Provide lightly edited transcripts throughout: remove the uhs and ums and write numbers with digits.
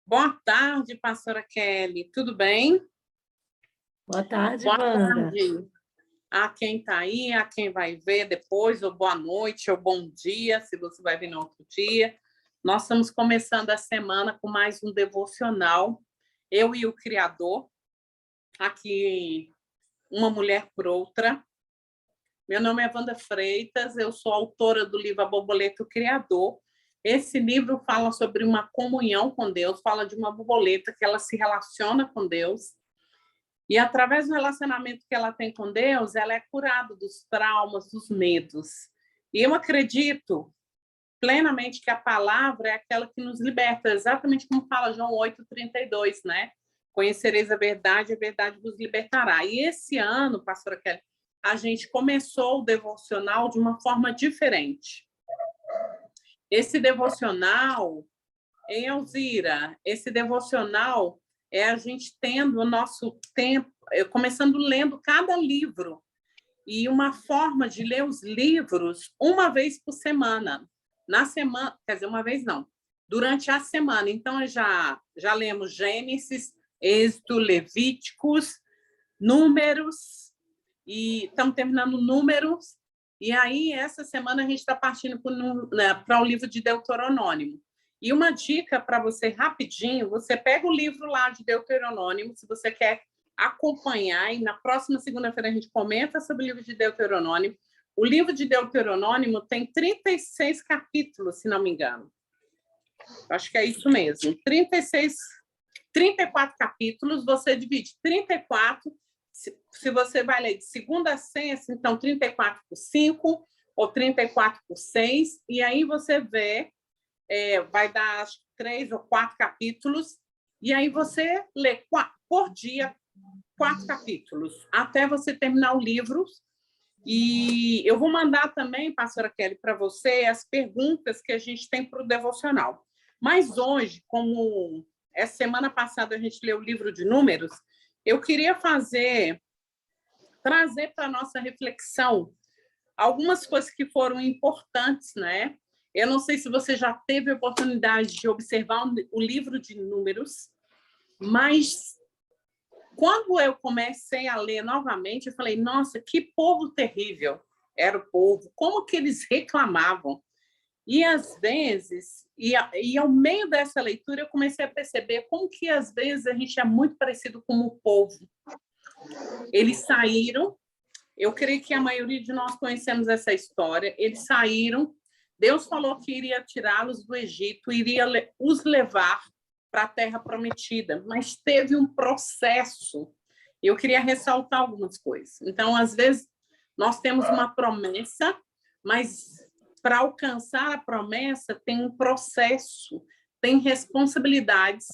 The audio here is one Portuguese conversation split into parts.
Boa tarde, pastora Kelly. Tudo bem? Boa tarde, Boa Wanda. tarde a quem está aí, a quem vai ver depois, ou boa noite, ou bom dia, se você vai vir no outro dia. Nós estamos começando a semana com mais um devocional, eu e o Criador, aqui, uma mulher por outra. Meu nome é Wanda Freitas, eu sou autora do livro A Borboleta o Criador. Esse livro fala sobre uma comunhão com Deus, fala de uma borboleta que ela se relaciona com Deus. E através do relacionamento que ela tem com Deus, ela é curada dos traumas, dos medos. E eu acredito plenamente que a palavra é aquela que nos liberta, exatamente como fala João 8:32, né? Conhecereis a verdade vos libertará. E esse ano, pastora Kelly, a gente começou o devocional de uma forma diferente. Esse devocional, em Elzira, esse devocional é a gente tendo o nosso tempo, começando lendo cada livro, e uma forma de ler os livros uma vez por semana. Na semana, quer dizer, uma vez não, durante a semana. Então, já lemos Gênesis, Êxodo, Levíticos, Números, e estamos terminando Números, e aí essa semana a gente está partindo para o livro de Deuteronômio. E uma dica para você rapidinho, você pega o livro lá de Deuteronômio, se você quer acompanhar, e na próxima segunda-feira a gente comenta sobre o livro de Deuteronômio. O livro de Deuteronômio tem 36 capítulos, se não me engano. Acho que é isso mesmo. 34 capítulos, você divide 34, se você vai ler de segunda a sexta, então 34 por 5 ou 34 por 6, e aí você vê, vai dar acho, 3 ou 4 capítulos, e aí você lê por dia 4 capítulos, até você terminar o livro. E eu vou mandar também, pastora Kelly, para você as perguntas que a gente tem para o devocional. Mas hoje, como essa semana passada a gente leu o livro de Números, eu queria trazer para a nossa reflexão algumas coisas que foram importantes, né? Eu não sei se você já teve a oportunidade de observar o livro de Números, mas quando eu comecei a ler novamente, eu falei, nossa, que povo terrível era o povo, como que eles reclamavam. E às vezes, e ao meio dessa leitura, eu comecei a perceber como que às vezes a gente é muito parecido com o povo. Eles saíram, eu creio que a maioria de nós conhecemos essa história, eles saíram, Deus falou que iria tirá-los do Egito, iria os levar para a Terra Prometida, mas teve um processo. Eu queria ressaltar algumas coisas. Então, às vezes, nós temos uma promessa, mas para alcançar a promessa tem um processo, tem responsabilidades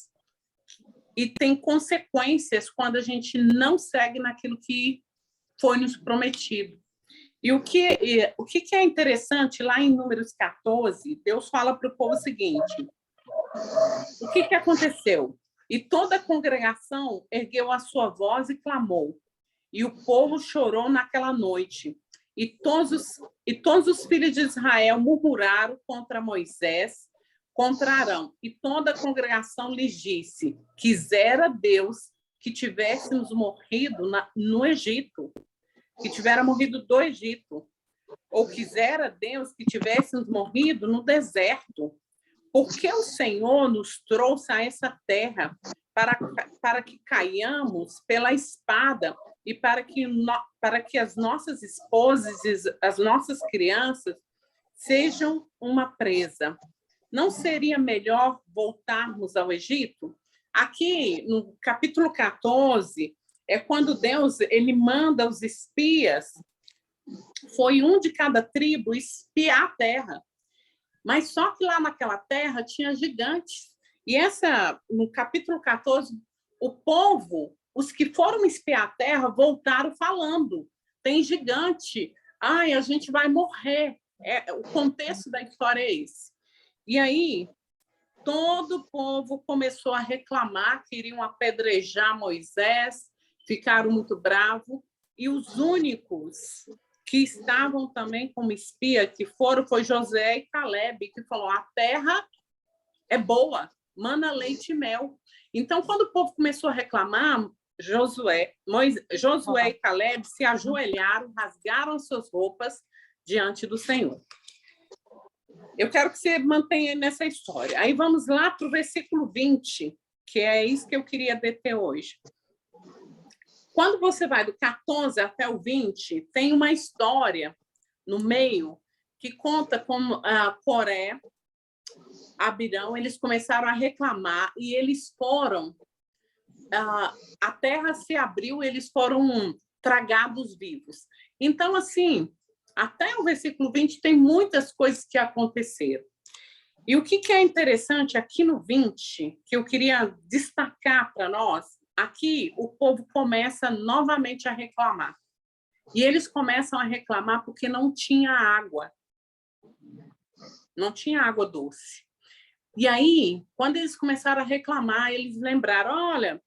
e tem consequências quando a gente não segue naquilo que foi nos prometido. E o que é interessante, lá em Números 14, Deus fala para o povo o seguinte: o que aconteceu? E toda a congregação ergueu a sua voz e clamou, e o povo chorou naquela noite. E todos os filhos de Israel murmuraram contra Moisés, contra Arão. E toda a congregação lhes disse: quisera Deus que tivéssemos morrido no Egito, que tivera morrido do Egito, ou quisera Deus que tivéssemos morrido no deserto, porque o Senhor nos trouxe a essa terra para que caiamos pela espada e para que as nossas esposas e as nossas crianças sejam uma presa. Não seria melhor voltarmos ao Egito? Aqui, no capítulo 14, é quando Deus ele manda os espias, foi um de cada tribo, espiar a terra. Mas só que lá naquela terra tinha gigantes. E no capítulo 14, o povo, os que foram espiar a terra, voltaram falando: tem gigante, ai, a gente vai morrer. O contexto da história é esse. E aí, todo o povo começou a reclamar, queriam apedrejar Moisés, ficaram muito bravos, e os únicos que estavam também como espia, que foi Josué e Caleb, que falou: a terra é boa, mana, leite e mel. Então, quando o povo começou a reclamar, Josué e Caleb se ajoelharam, rasgaram suas roupas diante do Senhor. Eu quero que você mantenha nessa história. Aí vamos lá para o versículo 20, que é isso que eu queria deter hoje. Quando você vai do 14 até o 20, tem uma história no meio que conta como a Coré, Abirão, eles começaram a reclamar e eles foram, a terra se abriu, eles foram tragados vivos. Então, assim, até o versículo 20 tem muitas coisas que aconteceram. E o que é interessante aqui no 20, que eu queria destacar para nós, aqui o povo começa novamente a reclamar. E eles começam a reclamar porque não tinha água. Não tinha água doce. E aí, quando eles começaram a reclamar, eles lembraram, olha,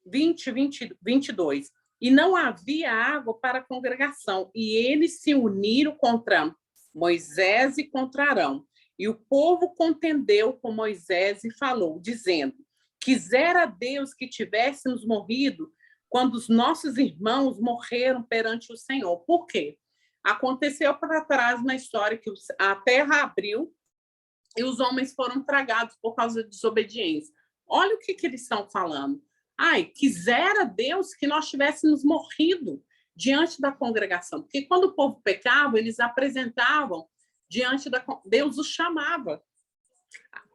22, e não havia água para a congregação, e eles se uniram contra Moisés e contra Arão. E o povo contendeu com Moisés e falou, dizendo, quisera Deus que tivéssemos morrido quando os nossos irmãos morreram perante o Senhor. Por quê? Aconteceu para trás na história que a terra abriu e os homens foram tragados por causa da desobediência. Olha o que eles estão falando. Ai, quisera Deus que nós tivéssemos morrido diante da congregação. Porque quando o povo pecava, eles apresentavam diante da... Deus os chamava.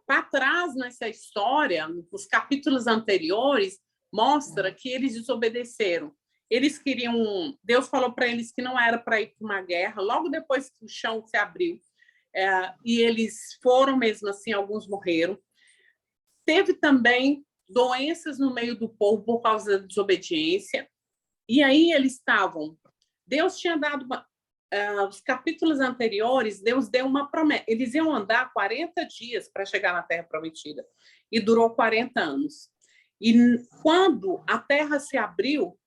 Para trás nessa história, nos capítulos anteriores, mostra que eles desobedeceram. Eles queriam... Deus falou para eles que não era para ir para uma guerra. Logo depois que o chão se abriu, e eles foram mesmo assim, alguns morreram. Teve também doenças no meio do povo por causa da desobediência. E aí eles estavam... Deus tinha dado... os capítulos anteriores, Deus deu uma promessa. Eles iam andar 40 dias para chegar na Terra Prometida. E durou 40 anos. E quando a terra se abriu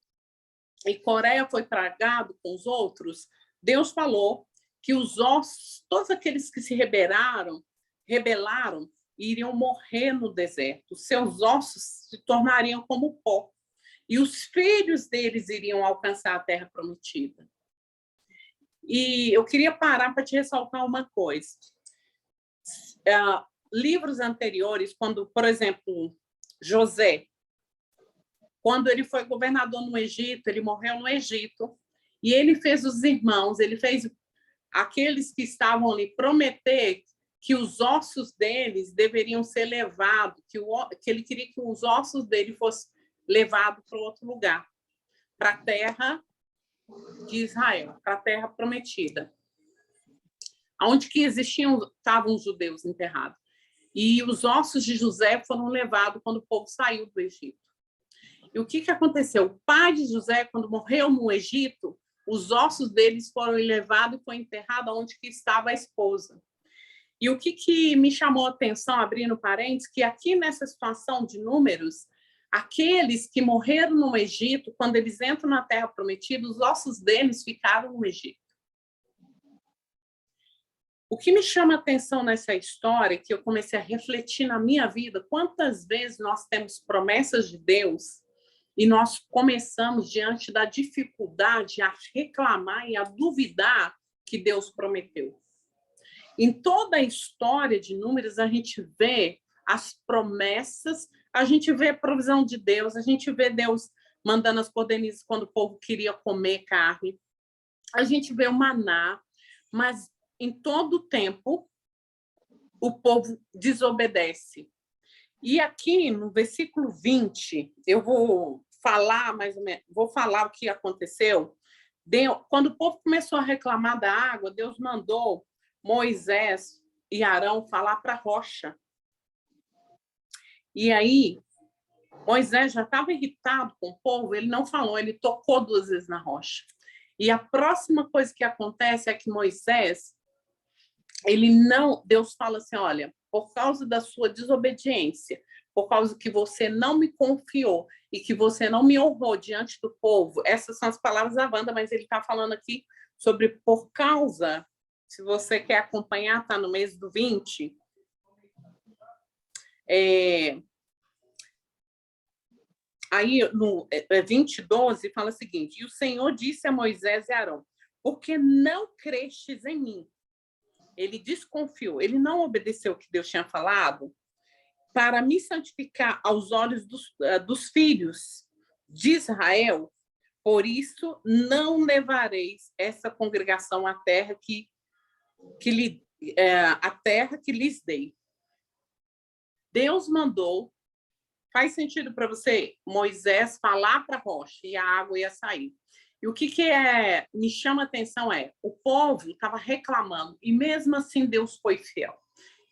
e Coreia foi tragado com os outros, Deus falou que os ossos, todos aqueles que se rebelaram, iriam morrer no deserto. Seus ossos se tornariam como pó. E os filhos deles iriam alcançar a Terra Prometida. E eu queria parar para te ressaltar uma coisa. Livros anteriores, quando, por exemplo, José, quando ele foi governador no Egito, ele morreu no Egito, e ele fez os irmãos, ele fez aqueles que estavam ali prometer que os ossos deles deveriam ser levados, que ele queria que os ossos dele fossem levados para outro lugar, para a terra de Israel, para a terra prometida, onde que estavam os judeus enterrados. E os ossos de José foram levados quando o povo saiu do Egito. E o que aconteceu? O pai de José, quando morreu no Egito, os ossos deles foram levados e foi enterrado onde que estava a esposa. E o que me chamou a atenção, abrindo parênteses, que aqui nessa situação de números, aqueles que morreram no Egito, quando eles entram na Terra Prometida, os ossos deles ficaram no Egito. O que me chama a atenção nessa história, que eu comecei a refletir na minha vida, quantas vezes nós temos promessas de Deus e nós começamos, diante da dificuldade, a reclamar e a duvidar que Deus prometeu. Em toda a história de Números, a gente vê as promessas, a gente vê a provisão de Deus, a gente vê Deus mandando as codornizes quando o povo queria comer carne, a gente vê o maná, mas em todo o tempo o povo desobedece. E aqui no versículo 20, eu vou falar mais ou menos, vou falar o que aconteceu. Quando o povo começou a reclamar da água, Deus mandou Moisés e Arão falar para a rocha. E aí, Moisés já estava irritado com o povo, ele não falou, ele tocou 2 vezes na rocha. E a próxima coisa que acontece é que Moisés, Deus fala assim, olha, por causa da sua desobediência, por causa que você não me confiou e que você não me honrou diante do povo, essas são as palavras da Wanda, mas ele está falando aqui sobre por causa, se você quer acompanhar, está no mês do 20, Aí, no 20:12, fala o seguinte: e o Senhor disse a Moisés e Arão, porque não crestes em mim. Ele desconfiou, ele não obedeceu o que Deus tinha falado, para me santificar aos olhos dos filhos de Israel, por isso não levareis essa congregação à terra a terra que lhes dei. Deus mandou. Faz sentido para você, Moisés, falar para a rocha e a água ia sair. E o que me chama a atenção o povo estava reclamando, e mesmo assim Deus foi fiel.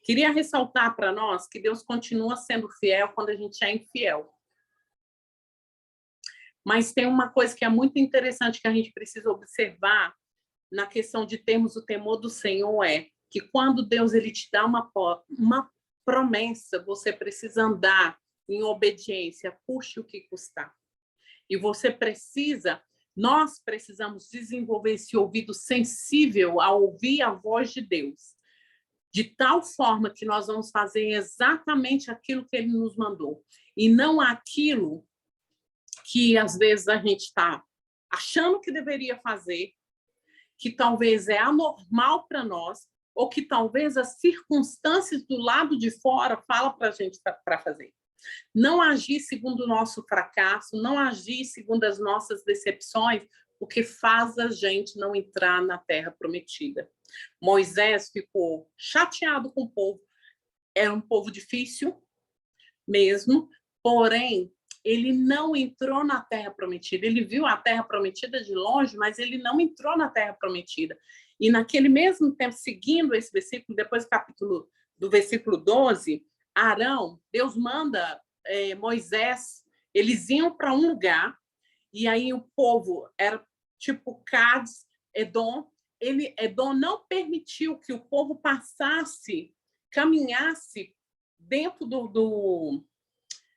Queria ressaltar para nós que Deus continua sendo fiel quando a gente é infiel. Mas tem uma coisa que é muito interessante que a gente precisa observar na questão de termos o temor do Senhor, que quando Deus ele te dá uma promessa, você precisa andar em obediência, custe o que custar. E nós precisamos desenvolver esse ouvido sensível a ouvir a voz de Deus, de tal forma que nós vamos fazer exatamente aquilo que Ele nos mandou, e não aquilo que às vezes a gente está achando que deveria fazer, que talvez é anormal para nós, ou que talvez as circunstâncias do lado de fora falam para a gente para fazer. Não agir segundo o nosso fracasso, não agir segundo as nossas decepções, o que faz a gente não entrar na terra prometida. Moisés ficou chateado com o povo. Era um povo difícil mesmo, porém, ele não entrou na terra prometida. Ele viu a terra prometida de longe, mas ele não entrou na terra prometida. E naquele mesmo tempo, seguindo esse versículo, depois do versículo 12, Arão, Deus manda Moisés, eles iam para um lugar, e aí o povo era tipo Cádiz, Edom. Edom não permitiu que o povo caminhasse dentro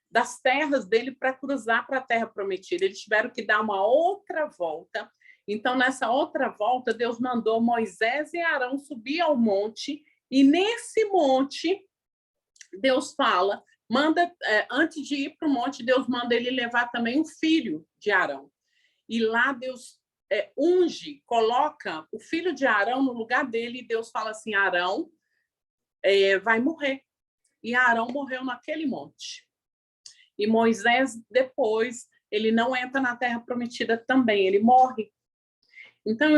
das terras dele para cruzar para a terra prometida. Eles tiveram que dar uma outra volta. Então, nessa outra volta, Deus mandou Moisés e Arão subir ao monte, e nesse monte, Deus antes de ir para o monte, Deus manda ele levar também o filho de Arão. E lá Deus coloca o filho de Arão no lugar dele, e Deus fala assim: Arão vai morrer. E Arão morreu naquele monte. E Moisés, depois, ele não entra na terra prometida também, ele morre. Então,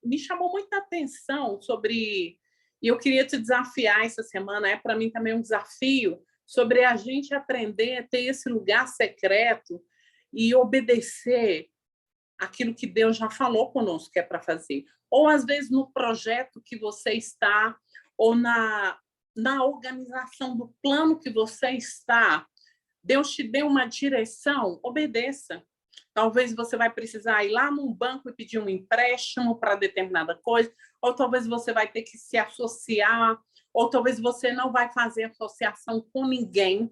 me chamou muita atenção e eu queria te desafiar essa semana, para mim também um desafio, sobre a gente aprender a ter esse lugar secreto e obedecer aquilo que Deus já falou conosco que é para fazer. Ou, às vezes, no projeto que você está, ou na organização do plano que você está, Deus te deu uma direção, obedeça. Talvez você vai precisar ir lá num banco e pedir um empréstimo para determinada coisa, ou talvez você vai ter que se associar, ou talvez você não vai fazer associação com ninguém,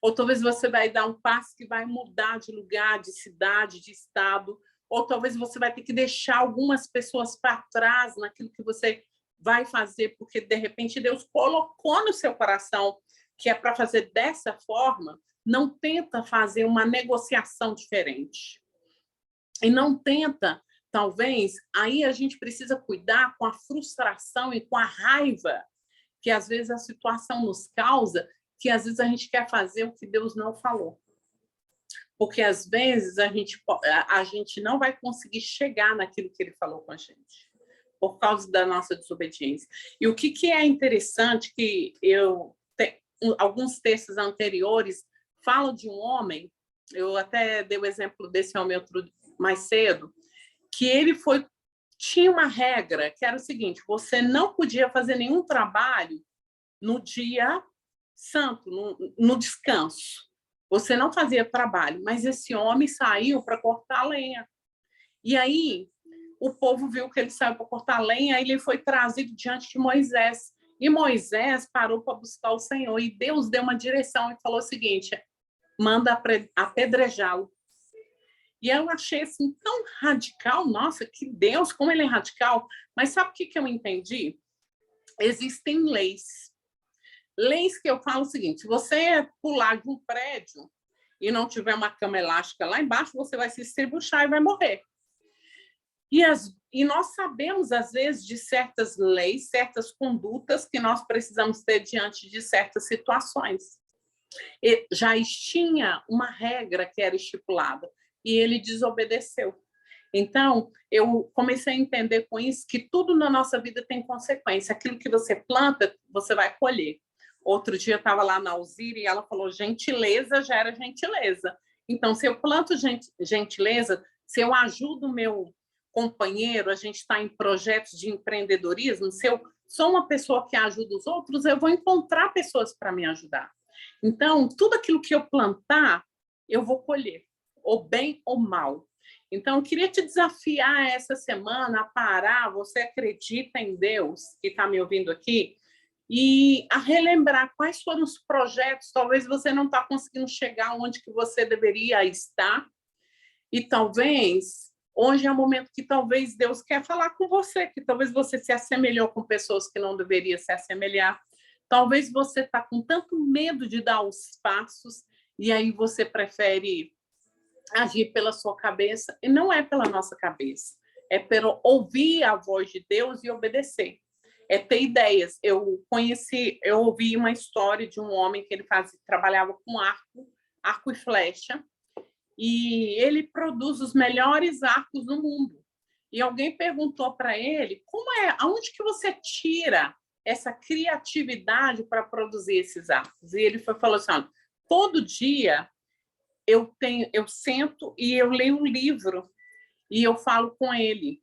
ou talvez você vai dar um passo que vai mudar de lugar, de cidade, de estado, ou talvez você vai ter que deixar algumas pessoas para trás naquilo que você vai fazer, porque, de repente, Deus colocou no seu coração que é para fazer dessa forma. Não tenta fazer uma negociação diferente. E não tenta, talvez, aí a gente precisa cuidar com a frustração e com a raiva que, às vezes, a situação nos causa, que, às vezes, a gente quer fazer o que Deus não falou. Porque, às vezes, a gente não vai conseguir chegar naquilo que Ele falou com a gente, por causa da nossa desobediência. E o que é interessante, que alguns textos anteriores falam de um homem, eu até dei o exemplo desse homem mais cedo, que ele tinha uma regra, que era o seguinte: você não podia fazer nenhum trabalho no dia santo, no descanso. Você não fazia trabalho, mas esse homem saiu para cortar lenha. E aí, o povo viu que ele saiu para cortar lenha, aí ele foi trazido diante de Moisés. E Moisés parou para buscar o Senhor, e Deus deu uma direção e falou o seguinte: manda apedrejá-lo. E eu achei assim tão radical. Nossa, que Deus, como ele é radical. Mas sabe o que eu entendi? Existem leis. Leis que eu falo o seguinte: se você pular de um prédio e não tiver uma cama elástica lá embaixo, você vai se estribuchar e vai morrer. E nós sabemos, às vezes, de certas leis, certas condutas que nós precisamos ter diante de certas situações. E já tinha uma regra que era estipulada e ele desobedeceu. Então, eu comecei a entender com isso que tudo na nossa vida tem consequência. Aquilo que você planta, você vai colher. Outro dia eu estava lá na Alzira e ela falou: gentileza gera gentileza. Então, se eu planto gentileza, se eu ajudo o meu companheiro, a gente está em projetos de empreendedorismo, se eu sou uma pessoa que ajuda os outros, eu vou encontrar pessoas para me ajudar. Então, tudo aquilo que eu plantar, eu vou colher, ou bem ou mal. Então, eu queria te desafiar essa semana a parar, você acredita em Deus, que está me ouvindo aqui, e a relembrar quais foram os projetos, talvez você não está conseguindo chegar onde que você deveria estar, e talvez hoje é o momento que talvez Deus quer falar com você, que talvez você se assemelhou com pessoas que não deveria se assemelhar, talvez você está com tanto medo de dar os passos, e aí você prefere agir pela sua cabeça, e não é pela nossa cabeça, é pelo ouvir a voz de Deus e obedecer. É ter ideias. Eu ouvi uma história de um homem que ele trabalhava com arco e flecha, e ele produz os melhores arcos do mundo. E alguém perguntou para ele, aonde que você tira essa criatividade para produzir esses arcos? E ele falou assim: todo dia eu sento e eu leio um livro e eu falo com ele.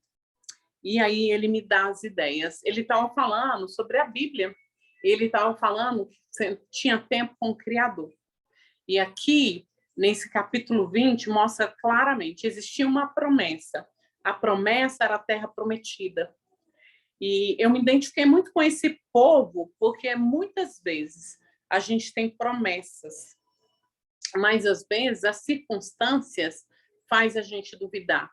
E aí ele me dá as ideias. Ele estava falando sobre a Bíblia. Ele estava falando que tinha tempo com o Criador. E aqui, nesse capítulo 20, mostra claramente, existia uma promessa. A promessa era a terra prometida. E eu me identifiquei muito com esse povo, porque muitas vezes a gente tem promessas, mas às vezes as circunstâncias faz a gente duvidar.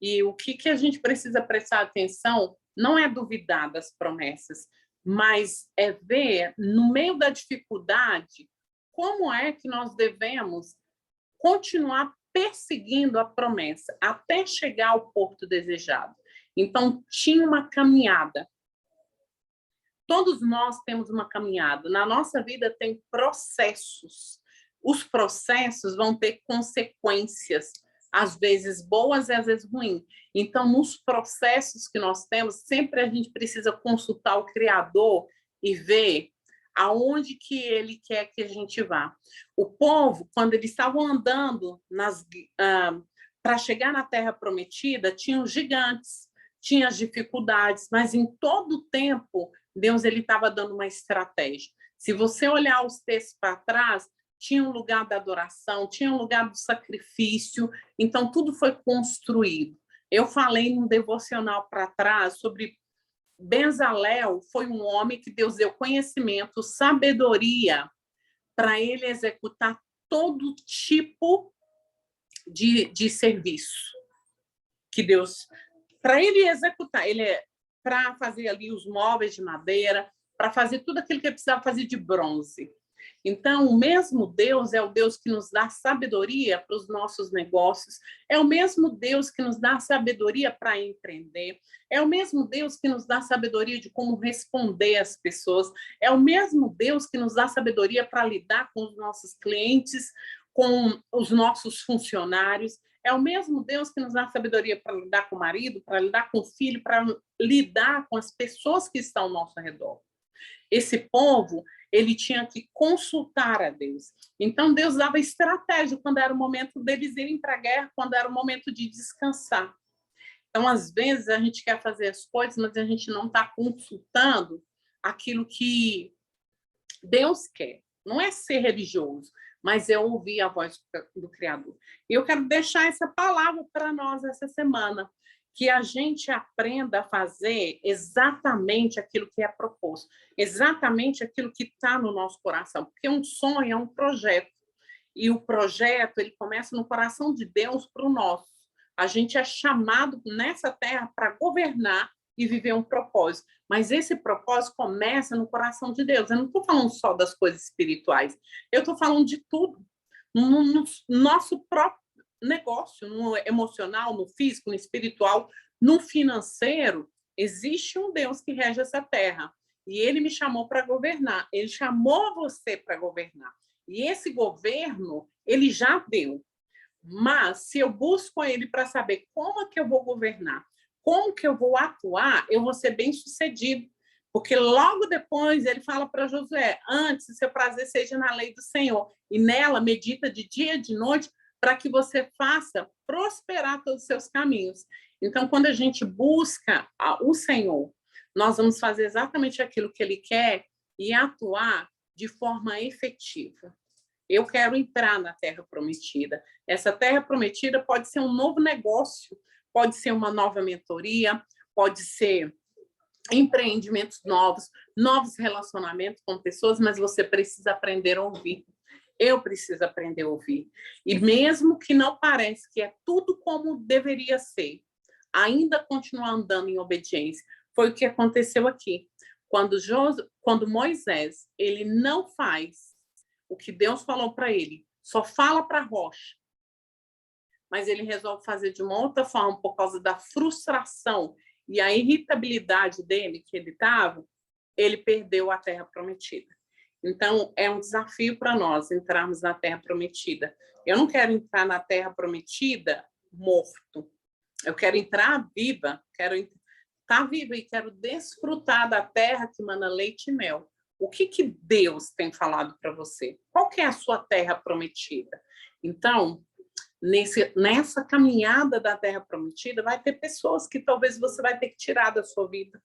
E o que a gente precisa prestar atenção não é duvidar das promessas, mas é ver, no meio da dificuldade, como é que nós devemos continuar perseguindo a promessa até chegar ao porto desejado. Então, tinha uma caminhada. Todos nós temos uma caminhada. Na nossa vida tem processos. Os processos vão ter consequências, às vezes boas e às vezes ruins. Então, nos processos que nós temos, sempre a gente precisa consultar o Criador e ver aonde que ele quer que a gente vá. O povo, quando eles estavam andando para chegar na Terra Prometida, tinham gigantes, tinha as dificuldades, mas em todo o tempo, Deus estava dando uma estratégia. Se você olhar os textos para trás, tinha um lugar da adoração, tinha um lugar do sacrifício, então tudo foi construído. Eu falei num devocional para trás sobre Bezalel, foi um homem que Deus deu conhecimento, sabedoria, para ele executar todo tipo de serviço que Deus... Para ele executar, para fazer ali os móveis de madeira, para fazer tudo aquilo que ele precisava fazer de bronze. Então, o mesmo Deus é o Deus que nos dá sabedoria para os nossos negócios, é o mesmo Deus que nos dá sabedoria para empreender, é o mesmo Deus que nos dá sabedoria de como responder às pessoas, é o mesmo Deus que nos dá sabedoria para lidar com os nossos clientes, com os nossos funcionários, é o mesmo Deus que nos dá sabedoria para lidar com o marido, para lidar com o filho, para lidar com as pessoas que estão ao nosso redor. Esse povo, ele tinha que consultar a Deus. Então, Deus dava estratégia quando era o momento deles irem para a guerra, quando era o momento de descansar. Então, às vezes, a gente quer fazer as coisas, mas a gente não está consultando aquilo que Deus quer. Não é ser religioso, mas é ouvir a voz do Criador. E eu quero deixar essa palavra para nós essa semana, que a gente aprenda a fazer exatamente aquilo que é proposto, exatamente aquilo que está no nosso coração, porque um sonho é um projeto, e o projeto ele começa no coração de Deus para o nosso. A gente é chamado nessa terra para governar e viver um propósito. Mas esse propósito começa no coração de Deus. Eu não estou falando só das coisas espirituais, eu estou falando de tudo. No nosso próprio negócio, no emocional, no físico, no espiritual, no financeiro, existe um Deus que rege essa terra. E ele me chamou para governar. Ele chamou você para governar. E esse governo, ele já deu. Mas, se eu busco ele para saber como é que eu vou governar, como que eu vou atuar, eu vou ser bem-sucedido. Porque logo depois ele fala para Josué, antes, seu prazer seja na lei do Senhor. E nela, medita de dia e de noite, para que você faça prosperar todos os seus caminhos. Então, quando a gente busca o Senhor, nós vamos fazer exatamente aquilo que ele quer e atuar de forma efetiva. Eu quero entrar na Terra Prometida. Essa Terra Prometida pode ser um novo negócio, pode ser uma nova mentoria, pode ser empreendimentos novos, novos relacionamentos com pessoas, mas você precisa aprender a ouvir. Eu preciso aprender a ouvir. E mesmo que não pareça que é tudo como deveria ser, ainda continuar andando em obediência. Foi o que aconteceu aqui. Quando Moisés, ele não faz o que Deus falou para ele, só fala para a rocha, mas ele resolve fazer de uma outra forma por causa da frustração e a irritabilidade dele, que ele estava, ele perdeu a Terra Prometida. Então, é um desafio para nós entrarmos na Terra Prometida. Eu não quero entrar na Terra Prometida morto. Eu quero entrar viva, quero estar viva e quero desfrutar da terra que mana leite e mel. O que Deus tem falado para você? Qual que é a sua terra prometida? Então, nessa caminhada da terra prometida, vai ter pessoas que talvez você vai ter que tirar da sua vida.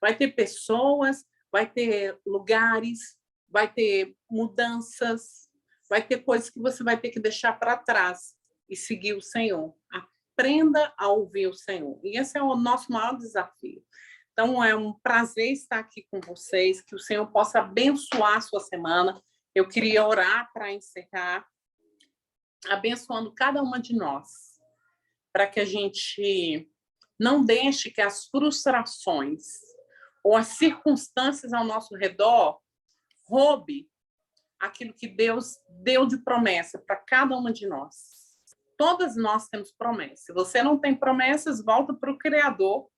Vai ter pessoas, vai ter lugares, vai ter mudanças, vai ter coisas que você vai ter que deixar para trás e seguir o Senhor. Aprenda a ouvir o Senhor. E esse é o nosso maior desafio. Então, é um prazer estar aqui com vocês, que o Senhor possa abençoar a sua semana. Eu queria orar para encerrar, abençoando cada uma de nós, para que a gente não deixe que as frustrações ou as circunstâncias ao nosso redor roube aquilo que Deus deu de promessa para cada uma de nós. Todas nós temos promessas. Se você não tem promessas, volta para o Criador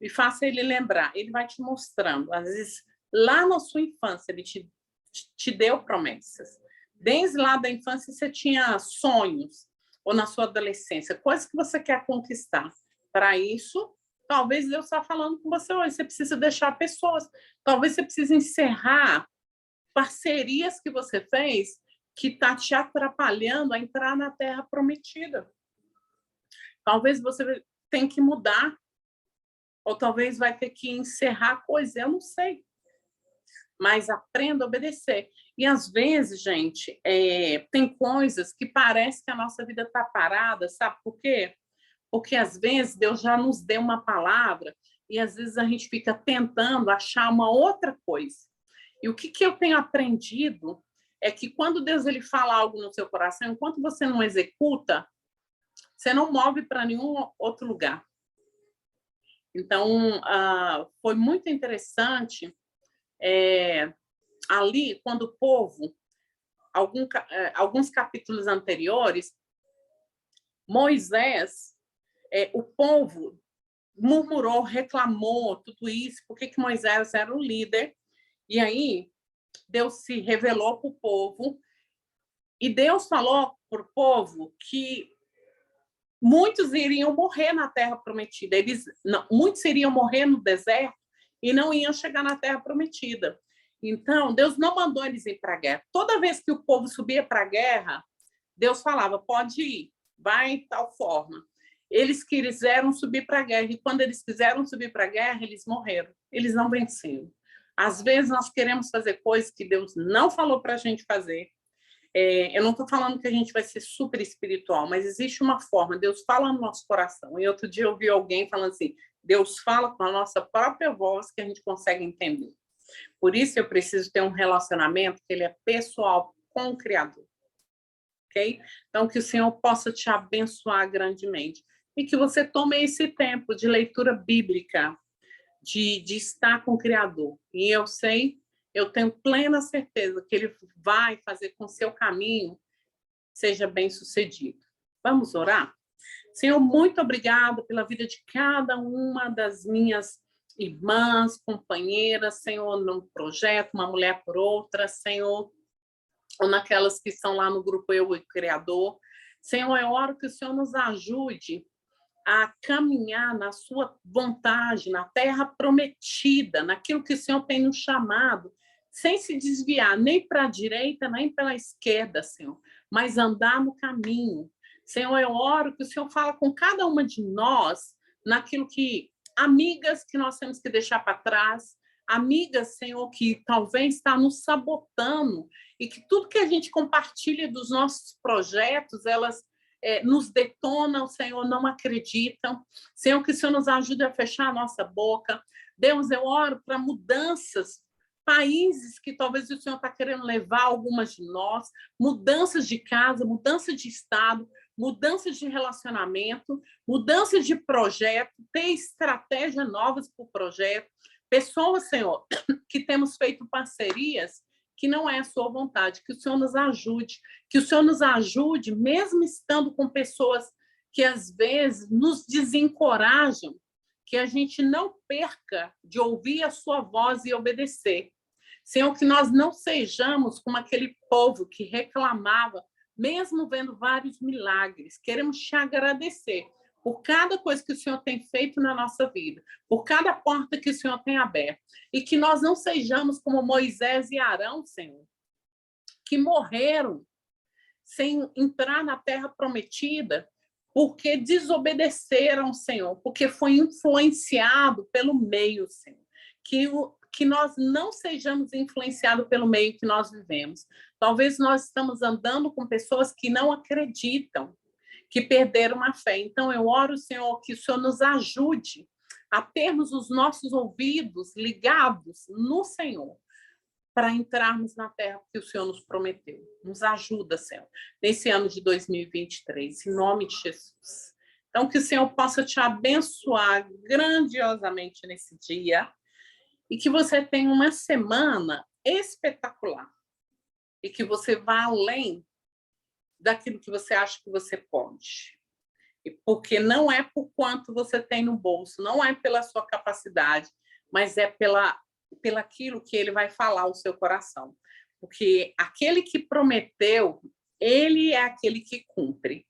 e faça ele lembrar. Ele vai te mostrando. Às vezes, lá na sua infância, ele te deu promessas. Desde lá da infância, você tinha sonhos. Ou na sua adolescência, coisas que você quer conquistar. Para isso, talvez Deus está falando com você hoje. Você precisa deixar pessoas. Talvez você precise encerrar parcerias que você fez que está te atrapalhando a entrar na Terra Prometida. Talvez você tenha que mudar, ou talvez vai ter que encerrar coisas, eu não sei. Mas aprenda a obedecer. E às vezes, gente, tem coisas que parece que a nossa vida está parada, sabe por quê? Porque às vezes Deus já nos deu uma palavra e às vezes a gente fica tentando achar uma outra coisa. E o que eu tenho aprendido é que quando Deus ele fala algo no seu coração, enquanto você não executa, você não move para nenhum outro lugar. Então, foi muito interessante ali, quando o povo, alguns capítulos anteriores, Moisés, o povo murmurou, reclamou, tudo isso, porque que Moisés era o líder. E aí, Deus se revelou para o povo e Deus falou para o povo que muitos iriam morrer na Terra Prometida. Muitos iriam morrer no deserto e não iam chegar na Terra Prometida. Então, Deus não mandou eles ir para a guerra. Toda vez que o povo subia para a guerra, Deus falava, pode ir, vai de tal forma. Eles quiseram subir para a guerra e quando eles quiseram subir para a guerra, eles morreram. Eles não venceram. Às vezes, nós queremos fazer coisas que Deus não falou para a gente fazer. Eu não estou falando que a gente vai ser super espiritual, mas existe uma forma. Deus fala no nosso coração. E outro dia eu ouvi alguém falando assim, Deus fala com a nossa própria voz que a gente consegue entender. Por isso, eu preciso ter um relacionamento que ele é pessoal com o Criador. Ok? Então, que o Senhor possa te abençoar grandemente. E que você tome esse tempo de leitura bíblica, de estar com o Criador. E eu tenho plena certeza que Ele vai fazer com que o seu caminho seja bem sucedido. Vamos orar? Senhor, muito obrigado pela vida de cada uma das minhas irmãs, companheiras, Senhor, num projeto, uma mulher por outra, Senhor, ou naquelas que estão lá no grupo Eu e o Criador. Senhor, eu oro que o Senhor nos ajude a caminhar na sua vontade, na terra prometida, naquilo que o Senhor tem nos chamado, sem se desviar nem para a direita, nem pela esquerda, Senhor, mas andar no caminho. Senhor, eu oro que o Senhor fala com cada uma de nós naquilo que, amigas que nós temos que deixar para trás, amigas, Senhor, que talvez está nos sabotando e que tudo que a gente compartilha dos nossos projetos, elas nos detonam, Senhor, não acreditam. Senhor, que o Senhor nos ajude a fechar a nossa boca. Deus, eu oro para mudanças, países que talvez o Senhor está querendo levar algumas de nós, mudanças de casa, mudança de estado, mudanças de relacionamento, mudanças de projeto, ter estratégias novas para o projeto. Pessoas, Senhor, que temos feito parcerias que não é a sua vontade, que o Senhor nos ajude, que o Senhor nos ajude, mesmo estando com pessoas que às vezes nos desencorajam, que a gente não perca de ouvir a sua voz e obedecer. Senhor, que nós não sejamos como aquele povo que reclamava, mesmo vendo vários milagres. Queremos te agradecer por cada coisa que o Senhor tem feito na nossa vida, por cada porta que o Senhor tem aberto, e que nós não sejamos como Moisés e Arão, Senhor, que morreram sem entrar na terra prometida, porque desobedeceram, Senhor, porque foi influenciado pelo meio, Senhor. Que nós não sejamos influenciados pelo meio que nós vivemos. Talvez nós estamos andando com pessoas que não acreditam, que perderam a fé. Então, eu oro, Senhor, que o Senhor nos ajude a termos os nossos ouvidos ligados no Senhor, para entrarmos na terra que o Senhor nos prometeu. Nos ajuda, Senhor, nesse ano de 2023, em nome de Jesus. Então, que o Senhor possa te abençoar grandiosamente nesse dia e que você tenha uma semana espetacular e que você vá além daquilo que você acha que você pode. E porque não é por quanto você tem no bolso, não é pela sua capacidade, mas é pelaquilo que ele vai falar ao seu coração. Porque aquele que prometeu, ele é aquele que cumpre.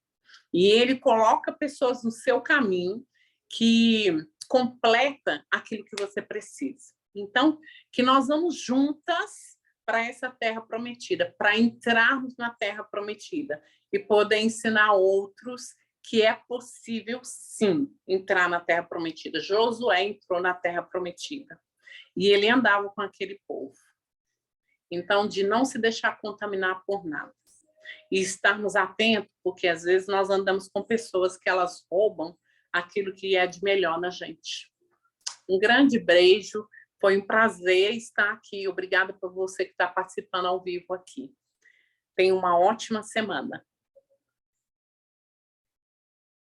E ele coloca pessoas no seu caminho que completa aquilo que você precisa. Então, que nós vamos juntas para essa terra prometida, para entrarmos na terra prometida e poder ensinar outros que é possível, sim, entrar na terra prometida. Josué entrou na terra prometida e ele andava com aquele povo. Então, de não se deixar contaminar por nada e estarmos atentos, porque às vezes nós andamos com pessoas que elas roubam aquilo que é de melhor na gente. Um grande beijo. Foi um prazer estar aqui. Obrigada por você que está participando ao vivo aqui. Tenha uma ótima semana.